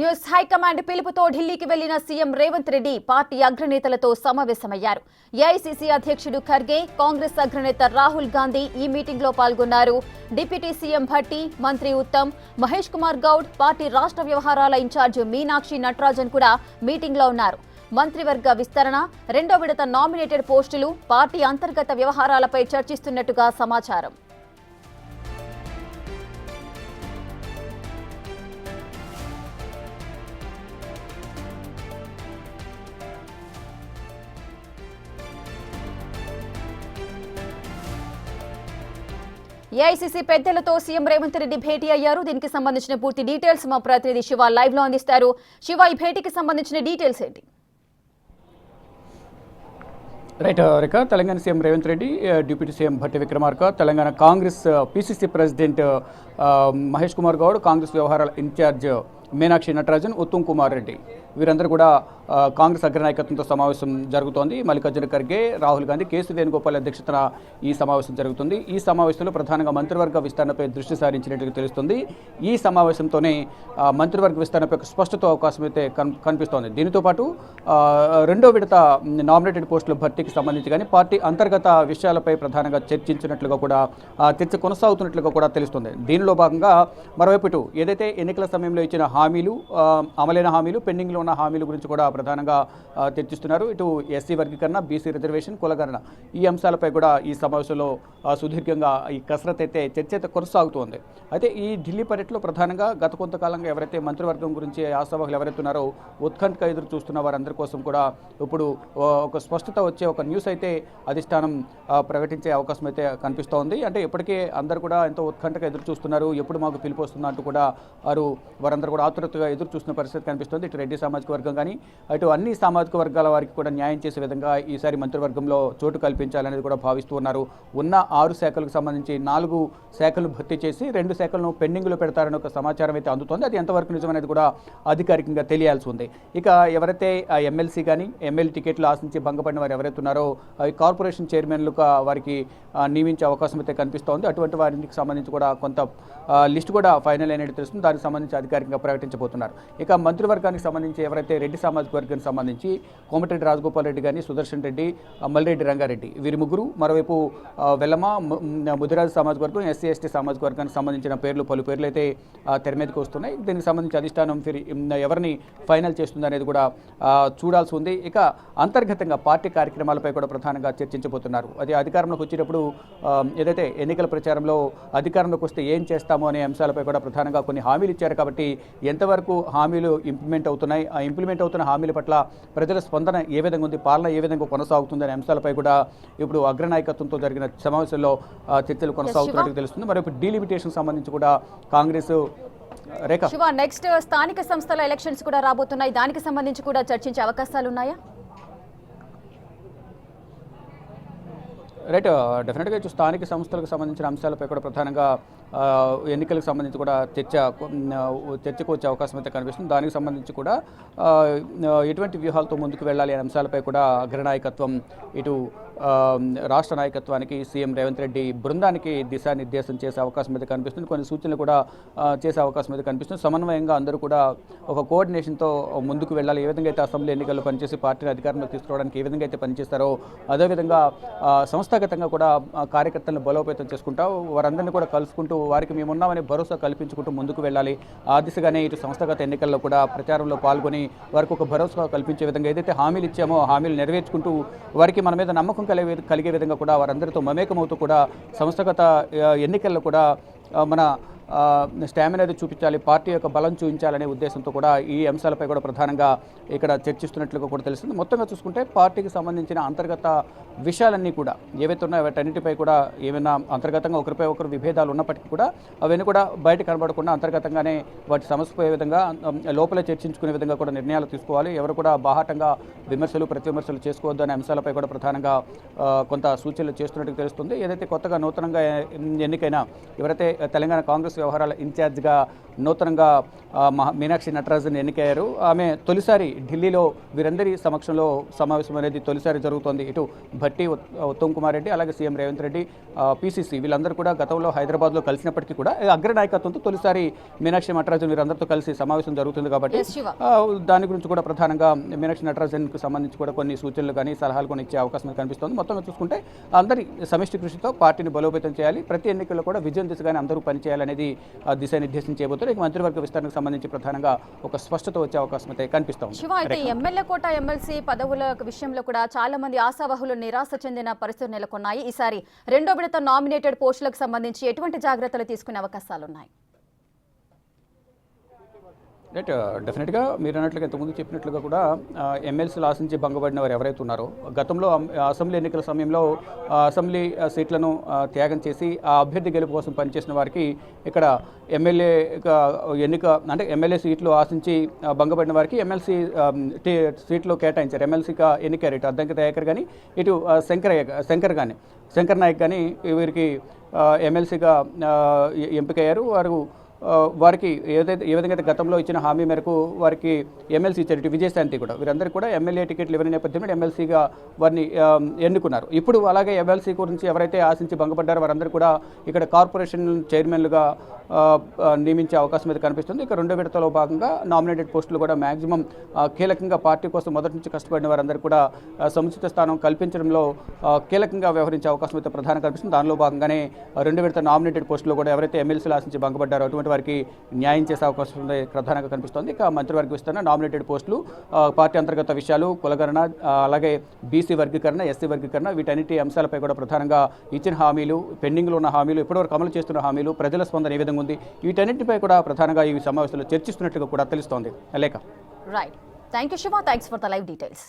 News high command పిలుపుతో ఢిల్లీకి వెళ్లిన సీఎం రేవంత్ రెడ్డి పార్టీ అగ్రనేతలతో సమావేశమయ్యారు. ఏఐసీసీ అధ్యక్షుడు ఖర్గే, కాంగ్రెస్ అగ్రనేత రాహుల్ గాంధీ ఈ మీటింగ్ లో పాల్గొన్నారు. డిప్యూటీ సీఎం భట్టి, మంత్రి ఉత్తమ్, మహేష్ కుమార్ గౌడ్, పార్టీ రాష్ట్ర వ్యవహారాల ఇన్ఛార్జ్ మీనాక్షి నటరాజన్ కూడా మీటింగ్ లో ఉన్నారు. మంత్రివర్గ విస్తరణ, రెండో విడత నామినేటెడ్ పోస్టులు, పార్టీ అంతర్గత వ్యవహారాలపై చర్చిస్తున్నట్టుగా సమాచారం. ఏఐసీసీ పెద్దలతో సీఎం రేవంత్ రెడ్డి భేటీ అయ్యారు. దీనికి సంబంధించిన పూర్తి డీటెయిల్స్ మా ప్రతినిధి శివ లైవ్ లో అందిస్తారు. శివ, ఈ భేటీకి సంబంధించిన డీటెయిల్స్ ఏంటి? Right Rekha, Telangana CM Revanth Reddy, deputy CM Bhatti Vikramarka, Telangana Congress PCC president Mahesh Kumar Goud, Congress వ్యవహారాల ఇన్ఛార్జ్ మీనాక్షి నటరాజన్, ఉత్తమ్ కుమార్ రెడ్డి వీరందరూ కూడా కాంగ్రెస్ అగ్రనాయకత్వంతో సమావేశం జరుగుతోంది. మల్లికార్జున ఖర్గే, రాహుల్ గాంధీ, కేసీ వేణుగోపాల్ అధ్యక్షతన ఈ సమావేశం జరుగుతుంది. ఈ సమావేశంలో ప్రధానంగా మంత్రివర్గ విస్తరణపై దృష్టి సారించినట్టుగా తెలుస్తుంది. ఈ సమావేశంతోనే మంత్రివర్గ విస్తరణపై స్పష్టత అవకాశం అయితే కనిపిస్తోంది. దీనితో పాటు రెండో విడత నామినేటెడ్ పోస్టుల భర్తీకి సంబంధించి కానీ పార్టీ అంతర్గత విషయాలపై ప్రధానంగా చర్చించినట్లుగా కూడా చర్చ కొనసాగుతున్నట్లుగా కూడా తెలుస్తుంది. దీనిలో భాగంగా మరోవైపు ఇటు ఏదైతే ఎన్నికల సమయంలో ఇచ్చిన హామీలు, అమలైన హామీలు, పెండింగ్లో ఉన్న హామీల గురించి కూడా ప్రధానంగా చర్చిస్తున్నారు. ఇటు ఎస్సీ వర్గీకరణ, బీసీ రిజర్వేషన్, కులగణన ఈ అంశాలపై కూడా ఈ సమావేశంలో సుదీర్ఘంగా ఈ కసరత్ అయితే చర్చ అయితే కొనసాగుతోంది. అయితే ఈ ఢిల్లీ పర్యటనలో ప్రధానంగా గత కొంతకాలంగా ఎవరైతే మంత్రివర్గం గురించి ఆశావాహులు ఎవరైతే ఉన్నారో ఉత్కంఠగా ఎదురు చూస్తున్న వారందరి కోసం కూడా ఇప్పుడు ఒక స్పష్టత వచ్చే ఒక న్యూస్ అయితే అధిష్టానం ప్రకటించే అవకాశం అయితే కనిపిస్తోంది. అంటే ఇప్పటికే అందరూ కూడా ఎంతో ఉత్కంఠగా ఎదురు చూస్తున్నారు, ఎప్పుడు మాకు పిలుపు వస్తుందా అంటూ కూడా వారందరూ కూడా ఆతురతగా ఎదురు చూస్తున్న పరిస్థితి కనిపిస్తుంది. ఇటు రెడ్డి సామాజిక వర్గం కానీ అటు అన్ని సామాజిక వర్గాల వారికి కూడా న్యాయం చేసే విధంగా ఈసారి మంత్రివర్గంలో చోటు కల్పించాలనేది కూడా భావిస్తూ ఉన్నారు. ఉన్న 6 శాఖలకు సంబంధించి 4 శాఖలు భర్తీ చేసి 2 శాఖలను పెండింగ్లో పెడతారని ఒక సమాచారం అయితే అందుతోంది. అది ఎంతవరకు నిజమనేది కూడా అధికారికంగా తెలియాల్సి ఉంది. ఇక ఎవరైతే ఎమ్మెల్సీ కానీ ఎమ్మెల్యే టికెట్లు ఆశించి భంగపడిన వారు ఎవరైతే ఉన్నారో కార్పొరేషన్ చైర్మన్లుగా వారికి నియమించే అవకాశం అయితే కనిపిస్తోంది. అటువంటి వారికి సంబంధించి కూడా కొంత లిస్ట్ కూడా ఫైనల్ అయినట్టు తెలుస్తుంది. దానికి సంబంధించి అధికారికంగా ప్రకటించబోతున్నారు. ఇక మంత్రివర్గానికి సంబంధించి ఎవరైతే రెడ్డి సామాజిక వర్గానికి సంబంధించి కోమటిరెడ్డి రాజగోపాల్ రెడ్డి కానీ, సుదర్శన్ రెడ్డి, మల్లిరెడ్డి రంగారెడ్డి వీరి ముగ్గురు, మరోవైపు వెల్లమ, ముదిరాజు సామాజిక వర్గం, ఎస్సీ ఎస్టీ సామాజిక వర్గానికి సంబంధించిన పలు పేర్లు అయితే తెర మీదకి వస్తున్నాయి. దీనికి సంబంధించి అధిష్టానం ఎవరిని ఫైనల్ చేస్తుంది అనేది కూడా చూడాల్సి ఉంది. ఇక అంతర్గతంగా పార్టీ కార్యక్రమాలపై కూడా ప్రధానంగా చర్చించబోతున్నారు. అది అధికారంలోకి వచ్చేటప్పుడు ఏదైతే ఎన్నికల ప్రచారంలో అధికారంలోకి వస్తే ఏం చేస్తామో అనే అంశాలపై కూడా ప్రధానంగా కొన్ని హామీలు ఇచ్చారు. కాబట్టి ఎంతవరకు హామీలు ఇంప్లిమెంట్ అవుతున్నాయి, ఆ ఇంప్లిమెంట్ అవుతున్న హామీల పట్ల ప్రజల స్పందన ఏ విధంగా ఉంది, పాలన ఏ విధంగా కొనసాగుతుంది అనే అంశాలపై కూడా ఇప్పుడు అగ్రనాయకత్వంతో జరిగిన సమావేశంలో చర్చలు కొనసాగుతున్నట్టు తెలుస్తుంది. మరి ఇప్పుడు డీలిమిటేషన్ సంబంధించి కూడా కాంగ్రెస్ నెక్స్ట్ స్థానిక సంస్థల ఎలక్షన్స్ కూడా రాబోతున్నాయి. దానికి సంబంధించి కూడా చర్చించే అవకాశాలు ఉన్నాయా? రైట్, డెఫినెట్గా స్థానిక సంస్థలకు సంబంధించిన అంశాలపై కూడా ప్రధానంగా ఎన్నికలకు సంబంధించి కూడా చర్చకు వచ్చే అవకాశం అయితే కనిపిస్తుంది. దానికి సంబంధించి కూడా ఎటువంటి వ్యూహాలతో ముందుకు వెళ్ళాలి అనే అంశాలపై కూడా అగ్రనాయకత్వం ఇటు రాష్ట్ర నాయకత్వానికి సీఎం రేవంత్ రెడ్డి బృందానికి దిశానిర్దేశం చేసే అవకాశం అయితే కనిపిస్తుంది. కొన్ని సూచనలు కూడా చేసే అవకాశం అయితే కనిపిస్తుంది. సమన్వయంగా అందరూ కూడా ఒక కోఆర్డినేషన్తో ముందుకు వెళ్ళాలి. ఏ విధంగా అయితే అసెంబ్లీ ఎన్నికల్లో పనిచేసి పార్టీని అధికారంలోకి తీసుకురావడానికి ఏ విధంగా అయితే పనిచేస్తారో అదేవిధంగా సంస్థాగతంగా కూడా కార్యకర్తలను బలోపేతం చేసుకుంటూ వారందరినీ కూడా కలుసుకుంటూ వారికి మేమున్నామని భరోసా కల్పించుకుంటూ ముందుకు వెళ్ళాలి. ఆ దిశగానే ఇటు సంస్థాగత ఎన్నికల్లో కూడా ప్రచారంలో పాల్గొని వారికి ఒక భరోసా కల్పించే విధంగా ఏదైతే హామీలు ఇచ్చామో హామీలు నెరవేర్చుకుంటూ వారికి మన మీద నమ్మకం కలిగే విధంగా కూడా వారందరితో మమేకమవుతూ కూడా సంస్థాగత ఎన్నికల్లో కూడా మన స్టామినా అనేది చూపించాలి, పార్టీ యొక్క బలం చూపించాలనే ఉద్దేశంతో కూడా ఈ అంశాలపై కూడా ప్రధానంగా ఇక్కడ చర్చిస్తున్నట్లుగా కూడా తెలుస్తుంది. మొత్తంగా చూసుకుంటే పార్టీకి సంబంధించిన అంతర్గత విషయాలన్నీ కూడా ఏవైతే ఉన్నాయో వాటన్నిటిపై కూడా ఏమైనా అంతర్గతంగా ఒకరిపై ఒకరు విభేదాలు ఉన్నప్పటికీ కూడా అవన్నీ కూడా బయట కనబడకుండా అంతర్గతంగానే వాటి సమస్యపోయే విధంగా లోపలే చర్చించుకునే విధంగా కూడా నిర్ణయాలు తీసుకోవాలి. ఎవరు కూడా బాహాటంగా విమర్శలు ప్రతివిమర్శలు చేసుకోవద్దు అనే అంశాలపై కూడా ప్రధానంగా కొంత సూచనలు చేస్తున్నట్టు తెలుస్తుంది. ఏదైతే కొత్తగా నూతనంగా ఎన్నికైన ఎవరైతే తెలంగాణ కాంగ్రెస్ వ్యవహారాల ఇన్ఛార్జ్గా నూతనంగా మీనాక్షి నటరాజన్ ఎన్నికయ్యారు. ఆమె తొలిసారి ఢిల్లీలో వీరందరి సమక్షంలో సమావేశం అనేది తొలిసారి జరుగుతోంది. ఇటు భట్టి ఉత్తమ్ కుమార్ రెడ్డి అలాగే సీఎం రేవంత్ రెడ్డి, పీసీసీ వీళ్ళందరూ కూడా గతంలో హైదరాబాద్లో కలిసినప్పటికీ కూడా అగ్రనాయకత్వంతో తొలిసారి మీనాక్షి నటరాజన్ వీరందరితో కలిసి సమావేశం జరుగుతుంది కాబట్టి దాని గురించి కూడా ప్రధానంగా మీనాక్షి నటరాజన్కు సంబంధించి కూడా కొన్ని సూచనలు కానీ సలహాలు కొన్ని ఇచ్చే అవకాశం కనిపిస్తుంది. మొత్తంగా చూసుకుంటే అందరి సమిష్టి కృషితో పార్టీని బలోపేతం చేయాలి, ప్రతి ఎన్నికల్లో కూడా విజయం దిశగానే అందరూ పనిచేయాలనేది దిశానిర్దేశం చేయబోతున్నారు. ఇక మంత్రివర్గ విస్తరణకు సంబంధించి ప్రధానంగా ఒక స్పష్టత వచ్చే అవకాశం అయితే కనిపిస్తుంది. శివ, అయితే ఎమ్మెల్యే కోట ఎమ్మెల్సీ పదవుల విషయంలో కూడా చాలా మంది ఆశావహులు నిరాశ చెందిన పరిస్థితులు నెలకొన్నాయి. ఈసారి రెండో విడత నామినేటెడ్ పోస్టులకు సంబంధించి ఎటువంటి జాగ్రత్తలు తీసుకునే అవకాశాలు ఉన్నాయి? రైట్, డెఫినెట్గా మీరు అన్నట్లుగా ఇంతకుముందు చెప్పినట్లుగా కూడా ఎమ్మెల్సీలు ఆశించి భంగపడిన వారు ఎవరైతే ఉన్నారో గతంలో అసెంబ్లీ ఎన్నికల సమయంలో అసెంబ్లీ సీట్లను త్యాగం చేసి ఆ అభ్యర్థి గెలుపు కోసం పనిచేసిన వారికి ఇక్కడ ఎమ్మెల్యే ఎన్నిక అంటే ఎమ్మెల్యే సీట్లు ఆశించి భంగపడిన వారికి ఎమ్మెల్సీ సీట్లు కేటాయించారు. ఎమ్మెల్సీగా ఎన్నికారు ఇటు అద్దంకి దయాకర్ కానీ ఇటు శంకర్ నాయక్ కానీ వీరికి ఎమ్మెల్సీగా ఎంపికయ్యారు. వారికి ఏ విధంగా అయితే గతంలో ఇచ్చిన హామీ మేరకు వారికి ఎమ్మెల్సీ ఇచ్చారు. ఇటు విజయశాంతి కూడా వీరందరికీ కూడా ఎమ్మెల్యే టికెట్లు ఇవ్వని నేపథ్యంలో ఎమ్మెల్సీగా వారిని ఎన్నుకున్నారు. ఇప్పుడు అలాగే ఎమ్మెల్సీ గురించి ఎవరైతే ఆశించి భంగపడ్డారో వారందరూ కూడా ఇక్కడ కార్పొరేషన్ చైర్మన్లుగా నియమించే అవకాశం అయితే కనిపిస్తుంది. ఇక రెండో విడతలో భాగంగా నామినేటెడ్ పోస్టులు కూడా మ్యాక్సిమం కీలకంగా పార్టీ కోసం మొదటి నుంచి కష్టపడిన వారందరూ కూడా సముచిత స్థానం కల్పించడంలో కీలకంగా వ్యవహరించే అవకాశం అయితే ప్రధానంగా కనిపిస్తుంది. దానిలో భాగంగానే రెండో విడత నామినేటెడ్ పోస్టులు కూడా ఎవరైతే ఎమ్మెల్సీలు ఆశించి భంగపడ్డారో అటువంటి వారికి న్యాయం చేసే అవకాశం ప్రధానంగా కనిపిస్తోంది. ఇక మంత్రివర్గ విస్తరణ, నామినేటెడ్ పోస్టులు, పార్టీ అంతర్గత విషయాలు, కులగణన, అలాగే బీసీ వర్గీకరణ, ఎస్సీ వర్గీకరణ వీటన్నిటి అంశాలపై కూడా ప్రధానంగా ఇచ్చిన హామీలు, పెండింగ్లో ఉన్న హామీలు, ఇప్పటివరకు అమలు చేస్తున్న హామీలు, ప్రజల స్పందన ఏ విధంగా ఉంది, వీటన్నిటిపై కూడా ప్రధానంగా ఈ సమావేశంలో చర్చిస్తున్నట్లుగా కూడా తెలుస్తోంది. లేక right, thank you Shiva, thanks for the live details.